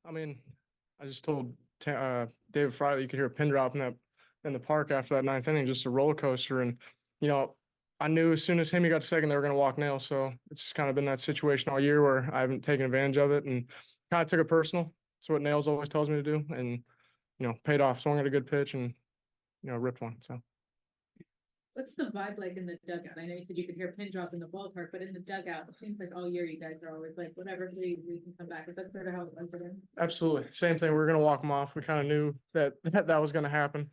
I mean, I just told David Friday you could hear a pin drop in the park after that ninth inning, just a roller coaster. And you know, I knew as soon as Hemi got second, they were going to walk Nail. So it's kind of been that situation all year where I haven't taken advantage of it and kind of took it personal. It's what Nails always tells me to do, and paid off. Swung at a good pitch and ripped one. So. What's the vibe like in the dugout? I know you said you could hear a pin drop in the ballpark, but in the dugout, it seems like all year you guys are always like, whatever, we can come back. Is that sort of how it was again? Absolutely. Same thing. We were going to walk them off. We kind of knew that was going to happen.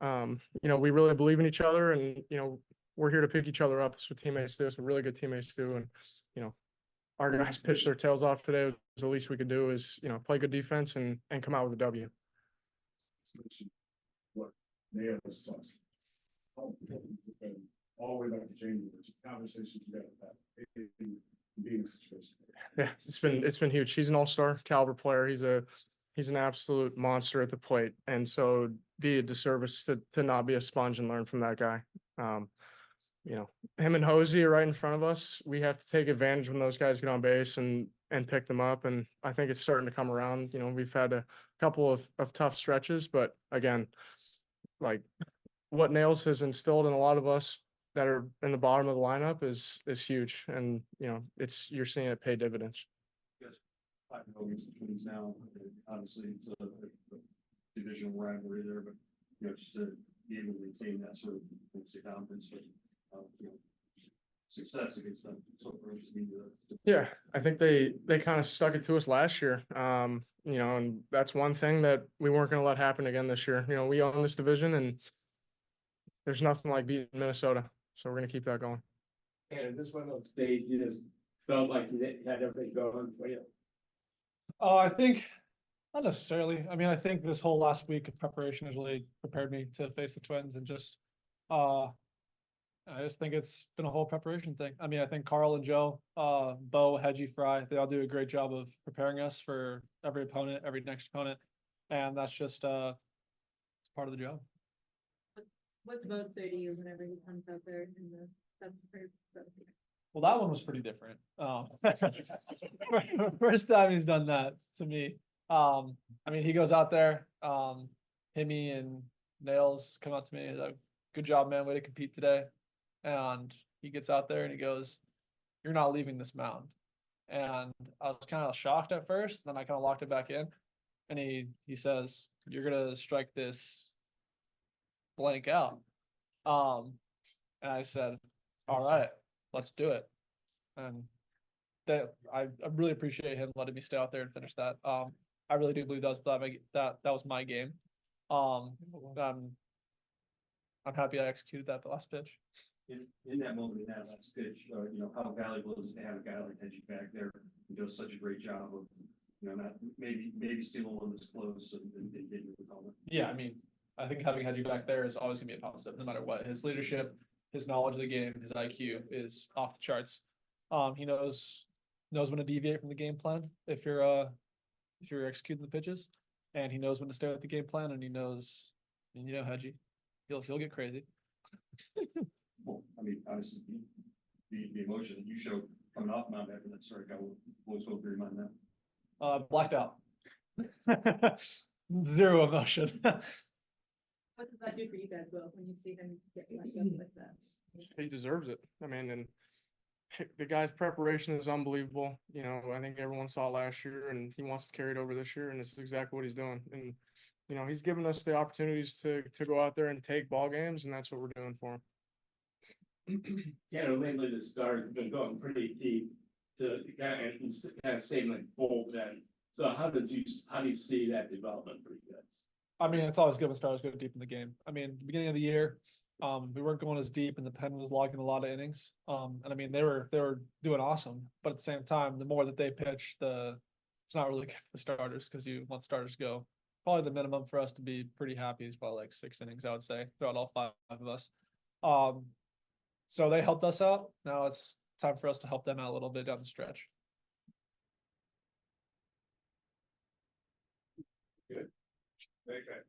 We really believe in each other, and, we're here to pick each other up. That's what teammates do. It's what really good teammates do. And, our guys pitched their tails off today. It was the least we could do is, play good defense and come out with a W. What Nail was talking. All the way back to January, which is conversations you got to have being a situation. Yeah, it's been huge. He's an all-star caliber player. He's an absolute monster at the plate, and so be a disservice to not be a sponge and learn from that guy. Him and Hosey are right in front of us. We have to take advantage when those guys get on base and pick them up. And I think it's starting to come around. We've had a couple of tough stretches, but again, like what Nails has instilled in a lot of us that are in the bottom of the lineup is huge. And, you're seeing it pay dividends. Yes, I know against the Twins now. Obviously, it's a divisional rivalry there, but just to be able to maintain that sort of confidence, but success against them. So far, yeah, I think they kind of stuck it to us last year. And that's one thing that we weren't going to let happen again this year. We own this division, and there's nothing like beating Minnesota. So we're going to keep that going. And is this one of those days you just felt like you had everything going for you? I think not necessarily. I mean, I think this whole last week of preparation has really prepared me to face the Twins, and I just think it's been a whole preparation thing. I mean, I think Carl and Joe, Bo, Hedgie, Fry, they all do a great job of preparing us for every opponent, every next opponent. And that's just it's part of the job. What's Bo say to you whenever he comes out there in the stuff? Well, that one was pretty different. First time he's done that to me. I mean, he goes out there, Himmy and Nails come out to me. He's like, good job, man. Way to compete today. And he gets out there and he goes, you're not leaving this mound. And I was kind of shocked at first. Then I kind of locked it back in. And he says, you're going to strike this blank out. And I said, all right, let's do it. And that I really appreciate him letting me stay out there and finish that. I really do believe that was my game. I'm happy I executed that the last pitch. In that moment, in that last pitch, how valuable is it to have a guy like Hedgie back there who does such a great job of, not maybe stealing one that's close and getting the call. Yeah, I mean, I think having Hedgie back there is always gonna be a positive, no matter what. His leadership, his knowledge of the game, his IQ is off the charts. He knows when to deviate from the game plan if you're executing the pitches, and he knows when to stay with the game plan, and he knows, Hedgie, he'll get crazy. Well, I mean, honestly, the emotion that you showed coming off mound after that strikeout was over your mind now. Blacked out. Zero emotion. What does that do for you guys, Will, when you see him get blacked up like that? He deserves it. I mean, and the guy's preparation is unbelievable. I think everyone saw it last year, and he wants to carry it over this year, and this is exactly what he's doing. And he's given us the opportunities to go out there and take ball games, and that's what we're doing for him. Yeah, lately the stars have been going pretty deep to kind of saving like bullpen. So how do you see that development for you guys? I mean, it's always good when stars go deep in the game. I mean, the beginning of the year, we weren't going as deep, and the pen was logging a lot of innings. And I mean, they were doing awesome, but at the same time, the more that they pitch, it's not really good for the starters, because you want starters to go. Probably the minimum for us to be pretty happy is probably like 6 innings, I would say, throughout all 5 of us. So they helped us out. Now it's time for us to help them out a little bit down the stretch. Good. Okay.